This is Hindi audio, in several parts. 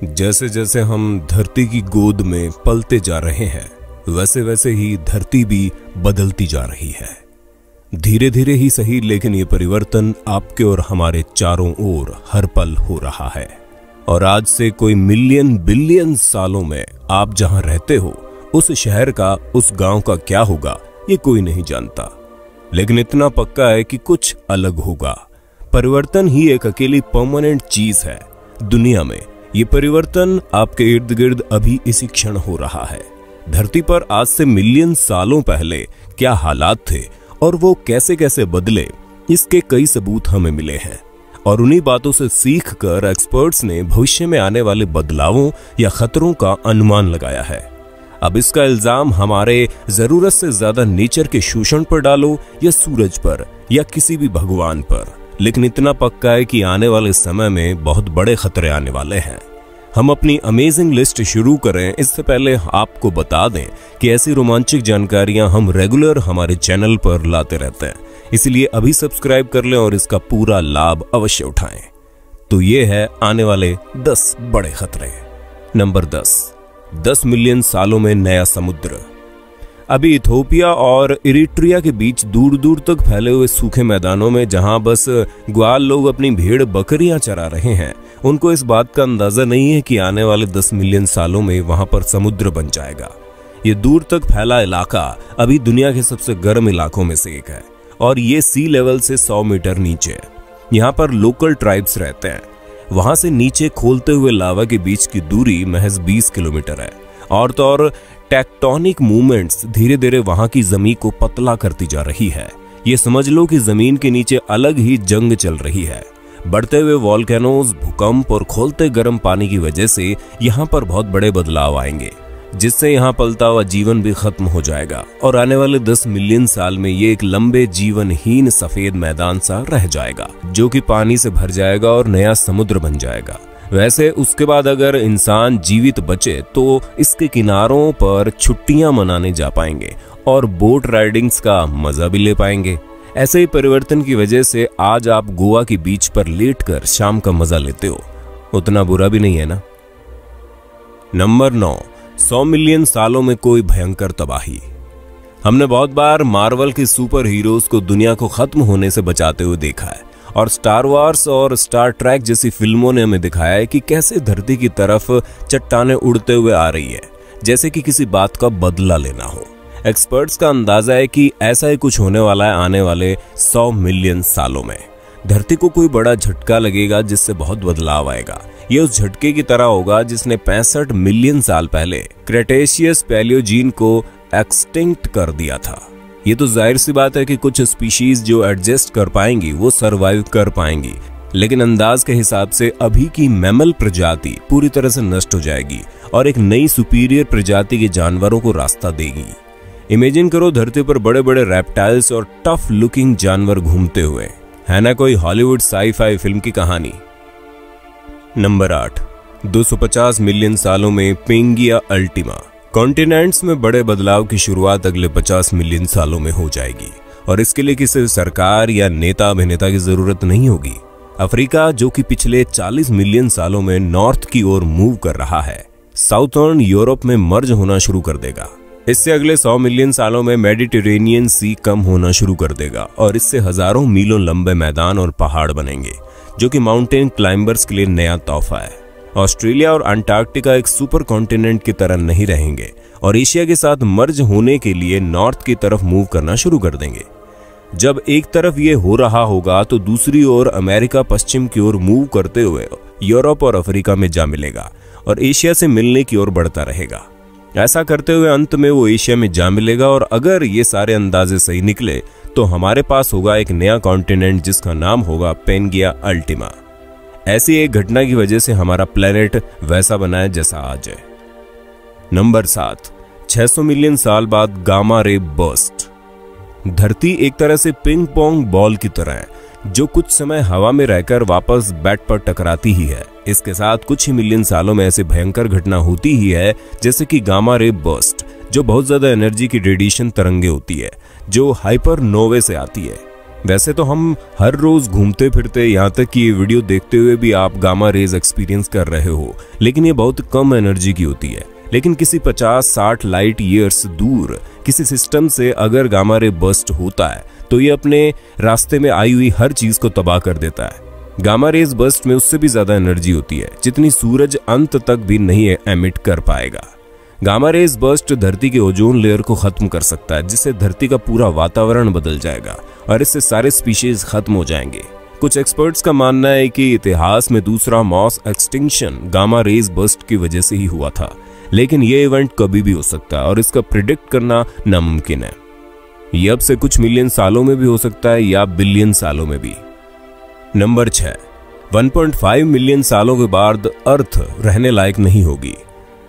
जैसे जैसे हम धरती की गोद में पलते जा रहे हैं, वैसे वैसे ही धरती भी बदलती जा रही है। धीरे धीरे ही सही, लेकिन ये परिवर्तन आपके और हमारे चारों ओर हर पल हो रहा है। और आज से कोई मिलियन बिलियन सालों में आप जहां रहते हो, उस शहर का, उस गांव का क्या होगा ये कोई नहीं जानता। लेकिन इतना पक्का है कि कुछ अलग होगा। परिवर्तन ही एक अकेली परमानेंट चीज है दुनिया में। ये परिवर्तन आपके इर्द गिर्द अभी इसी क्षण हो रहा है। धरती पर आज से मिलियन सालों पहले क्या हालात थे और वो कैसे कैसे बदले, इसके कई सबूत हमें मिले हैं। और उन्हीं बातों से सीख कर एक्सपर्ट्स ने भविष्य में आने वाले बदलावों या खतरों का अनुमान लगाया है। अब इसका इल्जाम हमारे जरूरत से ज्यादा नेचर के शोषण पर डालो या सूरज पर या किसी भी भगवान पर, लेकिन इतना पक्का है कि आने वाले समय में बहुत बड़े खतरे आने वाले हैं। हम अपनी अमेजिंग लिस्ट शुरू करें इससे पहले आपको बता दें कि ऐसी रोमांचक जानकारियां हम रेगुलर हमारे चैनल पर लाते रहते हैं, इसलिए अभी सब्सक्राइब कर लें और इसका पूरा लाभ अवश्य उठाएं। तो ये है आने वाले 10 बड़े खतरे। नंबर 10 मिलियन सालों में नया समुद्र। अभी इथोपिया और इरिट्रिया के बीच दूर दूर तक फैले हुए सूखे मैदानों में जहां बस ग्वाल लोग अपनी भेड़ बकरियां चरा रहे हैं, उनको इस बात का अंदाजा नहीं है कि आने वाले 10 मिलियन सालों में वहां पर समुद्र बन जाएगा। ये दूर तक फैला इलाका अभी दुनिया के सबसे गर्म इलाकों में से एक है और ये सी लेवल से 100 मीटर नीचे है। यहाँ पर लोकल ट्राइब्स रहते हैं। वहां से नीचे खोलते हुए लावा के बीच की दूरी महज 20 किलोमीटर है। और तो और टेक्टोनिक मूवमेंट्स धीरे धीरे वहां की जमीन को पतला करती जा रही है। ये समझ लो कि जमीन के नीचे अलग ही जंग चल रही है। बढ़ते हुए वॉल्केनोज, भूकंप और खोलते गर्म पानी की वजह से यहाँ पर बहुत बड़े बदलाव आएंगे, जिससे यहाँ पलता हुआ जीवन भी खत्म हो जाएगा और आने वाले 10 मिलियन साल में ये एक लंबे जीवनहीन सफेद मैदान सा रह जाएगा, जो कि पानी से भर जाएगा और नया समुद्र बन जाएगा। वैसे उसके बाद अगर इंसान जीवित बचे तो इसके किनारों पर छुट्टियां मनाने जा पाएंगे और बोट राइडिंग्स का मजा भी ले पाएंगे। ऐसे ही परिवर्तन की वजह से आज आप गोवा की बीच पर लेटकर शाम का मजा लेते हो, उतना बुरा भी नहीं है ना। नंबर 9 100 मिलियन सालों में कोई भयंकर तबाही। हमने बहुत बार मार्वल के सुपर हीरोज को दुनिया को खत्म होने से बचाते हुए देखा है और स्टार वार्स और स्टार ट्रैक जैसी फिल्मों ने हमें दिखाया है कि कैसे धरती की तरफ चट्टानें उड़ते हुए आ रही है, जैसे कि किसी बात का बदला लेना हो। एक्सपर्ट्स का अंदाजा है कि ऐसा ही कुछ होने वाला है आने वाले 100 मिलियन सालों में। धरती को कोई बड़ा झटका लगेगा जिससे बहुत बदलाव आएगा। ये उस झटके की तरह होगा जिसने 65 मिलियन साल पहले क्रेटेशियस पैलियोजीन को एक्सटिंक्ट कर दिया था। ये तो जाहिर सी बात है कि कुछ स्पीशीज जो एडजस्ट कर पाएंगी वो सरवाइव कर पाएंगी, लेकिन अंदाज के हिसाब से अभी की मैमल प्रजाति पूरी तरह से नष्ट हो जाएगी और एक नई सुपीरियर प्रजाति के जानवरों को रास्ता देगी। इमेजिन करो धरती पर बड़े बड़े रेप्टाइल्स और टफ लुकिंग जानवर घूमते हुए, है ना कोई हॉलीवुड साई-फाई फिल्म की कहानी। नंबर 8 250 मिलियन सालों में पेंगिया अल्टीमा। कॉन्टिनेंट्स में बड़े बदलाव की शुरुआत अगले 50 मिलियन सालों में हो जाएगी और इसके लिए किसी सरकार या नेता अभिनेता की जरूरत नहीं होगी। अफ्रीका, जो कि पिछले 40 मिलियन सालों में नॉर्थ की ओर मूव कर रहा है, साउथर्न यूरोप में मर्ज होना शुरू कर देगा। इससे अगले 100 मिलियन सालों में मेडिटेरेनियन सी कम होना शुरू कर देगा और इससे हजारों मीलों लंबे मैदान और पहाड़ बनेंगे, जो कि माउंटेन क्लाइंबर्स के लिए नया तोहफा है। ऑस्ट्रेलिया और अंटार्कटिका एक सुपर कॉन्टिनेंट की तरह नहीं रहेंगे और एशिया के साथ मर्ज होने के लिए नॉर्थ की तरफ मूव करना शुरू कर देंगे। जब एक तरफ ये हो रहा होगा तो दूसरी ओर अमेरिका पश्चिम की ओर मूव करते हुए यूरोप और अफ्रीका में जा मिलेगा और एशिया से मिलने की ओर बढ़ता रहेगा। ऐसा करते हुए अंत में वो एशिया में जा मिलेगा और अगर ये सारे अंदाजे सही निकले तो हमारे पास होगा एक नया कॉन्टिनेंट जिसका नाम होगा पेंगिया अल्टीमा। ऐसी एक घटना की वजह से हमारा प्लेनेट वैसा बना है जैसा आज है। नंबर 7 600 मिलियन साल बाद गामा रे बर्स्ट। धरती एक तरह से पिंग पोंग बॉल की तरह है, जो कुछ समय हवा में रहकर वापस बैट पर टकराती ही है। इसके साथ कुछ ही मिलियन सालों में ऐसी भयंकर घटना होती ही है, जैसे कि गामा रे बर्स्ट, जो बहुत ज्यादा एनर्जी की रेडिएशन तरंगे होती है, जो हाइपरनोवे से आती है। वैसे तो हम हर रोज घूमते फिरते, यहाँ तक कि ये वीडियो देखते हुए भी आप गामा रेज एक्सपीरियंस कर रहे हो, लेकिन ये बहुत कम एनर्जी की होती है। लेकिन किसी 50-60 लाइट ईयर्स दूर किसी सिस्टम से अगर गामा रे बर्स्ट होता है तो ये अपने रास्ते में आई हुई हर चीज को तबाह कर देता है। गामा रेज बर्स्ट में उससे भी ज्यादा एनर्जी होती है जितनी सूरज अंत तक भी नहीं एमिट कर पाएगा। गामा रेज बर्स्ट धरती के ओजोन लेयर को खत्म कर सकता है, जिससे धरती का पूरा वातावरण बदल जाएगा और इससे सारे स्पीशीज खत्म हो जाएंगे। कुछ एक्सपर्ट्स का मानना है कि इतिहास में दूसरा mass extinction gamma rays burst की वजह से ही हुआ था, लेकिन यह इवेंट कभी भी हो सकता है और इसका प्रिडिक्ट करना नामुमकिन है। यह अब से कुछ मिलियन सालों में भी हो सकता है या बिलियन सालों में भी। नंबर 6, 1.5 मिलियन सालों के बाद अर्थ रहने लायक नहीं होगी।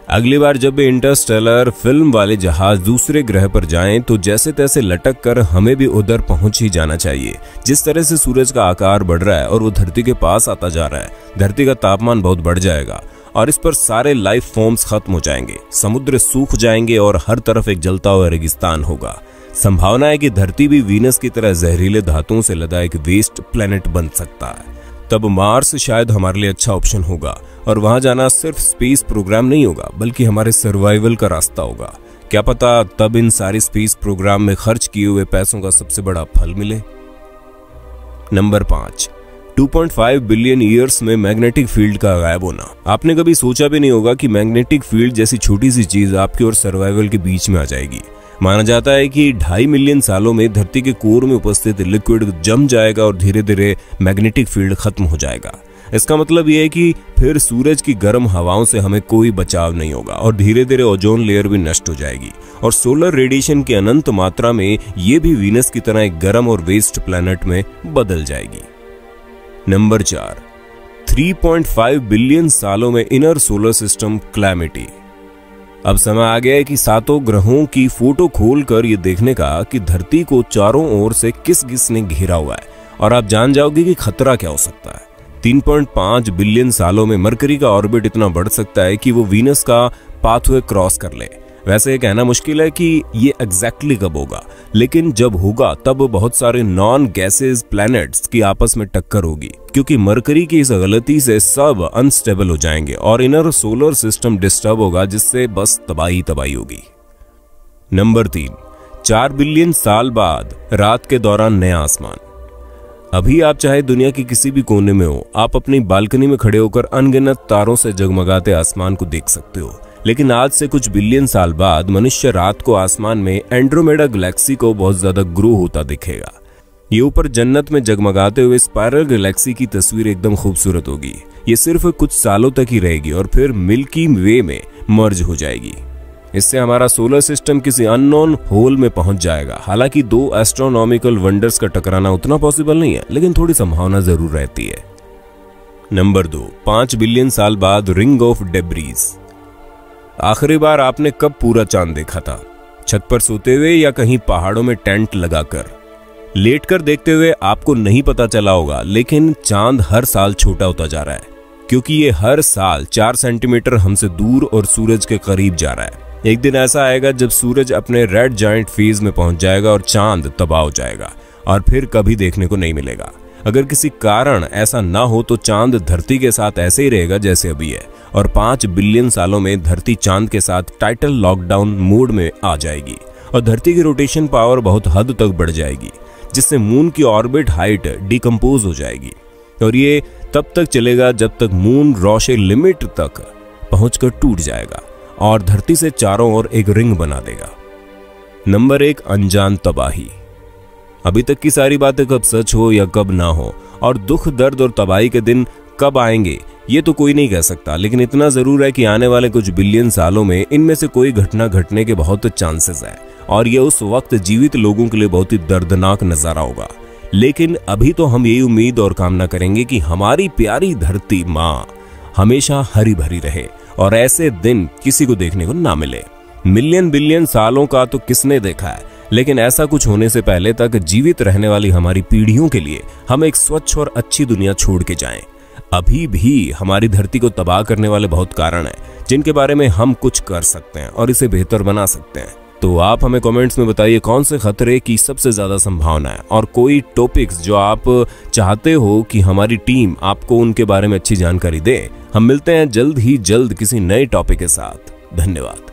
अगली बार जब भी इंटरस्टेलर फिल्म वाले जहाज दूसरे ग्रह पर जाएं तो जैसे तैसे लटक कर हमें भी उधर पहुंच ही जाना चाहिए। जिस तरह से सूरज का आकार बढ़ रहा है और वो धरती के पास आता जा रहा है, धरती का तापमान बहुत बढ़ जाएगा और इस पर सारे लाइफ फॉर्म्स खत्म हो जाएंगे, समुद्र सूख जाएंगे और हर तरफ एक जलता हुआ रेगिस्तान होगा। संभावना है कि धरती भी वीनस की तरह जहरीले धातुओं से लदा एक वेस्ट प्लेनेट बन सकता है। तब मार्स शायद हमारे लिए अच्छा ऑप्शन होगा और वहां जाना सिर्फ स्पेस प्रोग्राम नहीं होगा बल्कि हमारे सर्वाइवल का रास्ता होगा। क्या पता तब इन सारे स्पेस प्रोग्राम में खर्च किए हुए पैसों का सबसे बड़ा फल मिले। नंबर 5, 2.5 बिलियन ईयर्स में मैग्नेटिक फील्ड का गायब होना। आपने कभी सोचा भी नहीं होगा कि मैग्नेटिक फील्ड जैसी छोटी सी चीज आपकी और सर्वाइवल के बीच में आ जाएगी। माना जाता है कि 2.5 मिलियन सालों में धरती के कोर में उपस्थित लिक्विड जम जाएगा और धीरे धीरे मैग्नेटिक फील्ड खत्म हो जाएगा। इसका मतलब यह है कि फिर सूरज की गर्म हवाओं से हमें कोई बचाव नहीं होगा और धीरे धीरे ओजोन लेयर भी नष्ट हो जाएगी और सोलर रेडिएशन की अनंत मात्रा में ये भी वीनस की तरह एक गर्म और वेस्ट प्लैनेट में बदल जाएगी। नंबर 4, 3.5 बिलियन सालों में इनर सोलर सिस्टम क्लैमिटी। अब समय आ गया है कि 7 ग्रहों की फोटो खोलकर ये देखने का कि धरती को चारों ओर से किस किसने घेरा हुआ है और आप जान जाओगे कि खतरा क्या हो सकता है। 3.5 बिलियन सालों में मरकरी का ऑर्बिट इतना बढ़ सकता है कि वो वीनस का पाथवे क्रॉस कर ले। वैसे कहना मुश्किल है कि ये एग्जैक्टली कब होगा, लेकिन जब होगा तब बहुत सारे नॉन गैसेस प्लैनेट्स की आपस में टक्कर होगी, क्योंकि मरकरी की इस गलती से सब अनस्टेबल हो जाएंगे और इनर सोलर सिस्टम डिस्टर्ब होगा, जिससे बस तबाही तबाही होगी। नंबर 3, 4 बिलियन साल बाद रात के दौरान नया आसमान। अभी आप चाहे दुनिया के किसी भी कोने में हो, आप अपनी बालकनी में खड़े होकर अनगिनत तारों से जगमगाते आसमान को देख सकते हो। लेकिन आज से कुछ बिलियन साल बाद मनुष्य रात को आसमान में एंड्रोमेडा गैलेक्सी को बहुत ज्यादा ग्रो होता दिखेगा। ये ऊपर जन्नत में जगमगाते हुए स्पाइरल गैलेक्सी की तस्वीर एकदम खूबसूरत होगी। ये सिर्फ कुछ सालों तक ही रहेगी और फिर मिल्की वे में मर्ज हो जाएगी। इससे हमारा सोलर सिस्टम किसी अननोन होल में पहुंच जाएगा। हालांकि 2 एस्ट्रोनॉमिकल वंडर्स का टकराना उतना पॉसिबल नहीं है, लेकिन थोड़ी संभावना जरूर रहती है। नंबर 2, 5 बिलियन साल बाद रिंग ऑफ डेब्रीज। आखिरी बार आपने कब पूरा चांद देखा था? छत पर सोते हुए या कहीं पहाड़ों में टेंट लगाकर? लेटकर देखते हुए आपको नहीं पता चला होगा, लेकिन चांद हर साल छोटा होता जा रहा है, क्योंकि ये हर साल 4 सेंटीमीटर हमसे दूर और सूरज के करीब जा रहा है। एक दिन ऐसा आएगा जब सूरज अपने रेड जायंट फेज में पहुंच जाएगा और चांद तबाह हो जाएगा और फिर कभी देखने को नहीं मिलेगा। अगर किसी कारण ऐसा ना हो तो चांद धरती के साथ ऐसे ही रहेगा जैसे अभी है और 5 बिलियन सालों में धरती चांद के साथ टाइटल लॉकडाउन मोड में आ जाएगी और धरती की रोटेशन पावर बहुत हद तक बढ़ जाएगी, जिससे मून की ऑर्बिट हाइट डिकम्पोज हो जाएगी और ये तब तक चलेगा जब तक मून रोशे लिमिट तक पहुंचकर टूट जाएगा और धरती से चारों ओर एक रिंग बना देगा। नंबर 1, अनजान तबाही। अभी तक की सारी बातें कब सच हो या कब ना हो और दुख दर्द और तबाही के दिन कब आएंगे ये तो कोई नहीं कह सकता, लेकिन इतना जरूर है कि आने वाले कुछ बिलियन सालों में इनमें से कोई घटना घटने के बहुत चांसेस है और ये उस वक्त जीवित लोगों के लिए बहुत ही दर्दनाक नजारा होगा। लेकिन अभी तो हम यही उम्मीद और कामना करेंगे कि हमारी प्यारी धरती माँ हमेशा हरी भरी रहे और ऐसे दिन किसी को देखने को ना मिले। मिलियन बिलियन सालों का तो किसने देखा है, लेकिन ऐसा कुछ होने से पहले तक जीवित रहने वाली हमारी पीढ़ियों के लिए हम एक स्वच्छ और अच्छी दुनिया छोड़ के जाएं। अभी भी हमारी धरती को तबाह करने वाले बहुत कारण हैं जिनके बारे में हम कुछ कर सकते हैं और इसे बेहतर बना सकते हैं। तो आप हमें कमेंट्स में बताइए कौन से खतरे की सबसे ज्यादा संभावना है और कोई टॉपिक्स जो आप चाहते हो कि हमारी टीम आपको उनके बारे में अच्छी जानकारी दे। हम मिलते हैं जल्द ही जल्द किसी नए टॉपिक के साथ। धन्यवाद।